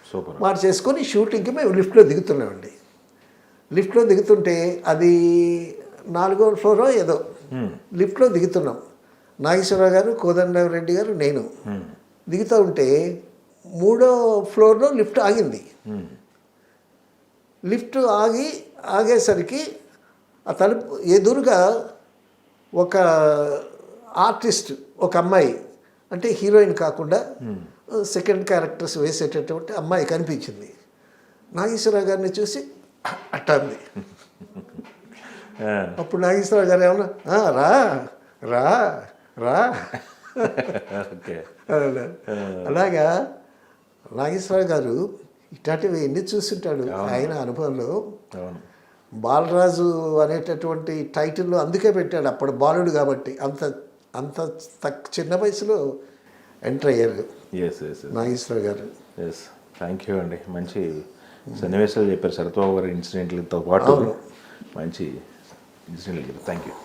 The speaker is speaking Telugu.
సూపర్. మార్చేసుకొని షూటింగ్కి మేము లిఫ్ట్లో దిగుతున్నామండి. లిఫ్ట్లో దిగుతుంటే అది 4వ ఫ్లోరో ఏదో లిఫ్ట్లో దిగుతున్నాం. నాగేశ్వరరావు గారు, కోదండరెడ్డి గారు, నేను దిగుతూ ఉంటే 3వ ఫ్లోర్లో లిఫ్ట్ ఆగింది. లిఫ్ట్ ఆగేసరికి ఆ తలుపు ఎదురుగా ఒక ఆర్టిస్ట్, ఒక అమ్మాయి, అంటే హీరోయిన్ కాకుండా సెకండ్ క్యారెక్టర్స్ వేసేటటువంటి అమ్మాయి కనిపించింది. నాగేశ్వరరావు గారిని చూసి అట్టాంది. అప్పుడు నాగేశ్వరరావు గారు ఏమన్నా రా రా రా అలాగా నాగేశ్వరరావు గారు ఇట్లాంటివి ఎన్ని చూస్తుంటాడు ఆయన అనుభవంలో. బాలరాజు అనేటటువంటి టైటిల్లో అందుకే పెట్టాడు, అప్పుడు బాలుడు కాబట్టి. అంత అంత చిన్న వయసులో ఎంటర్ అయ్యారు నాగేశ్వరరావు గారు. థ్యాంక్ యూ అండి. మంచి సన్నివేశాలు చెప్పారు. సరత్బాబు గారి ఇన్సిడెంట్లతో పాటు మంచి ఇన్సిడెంట్లు చెప్పారు. Thank you.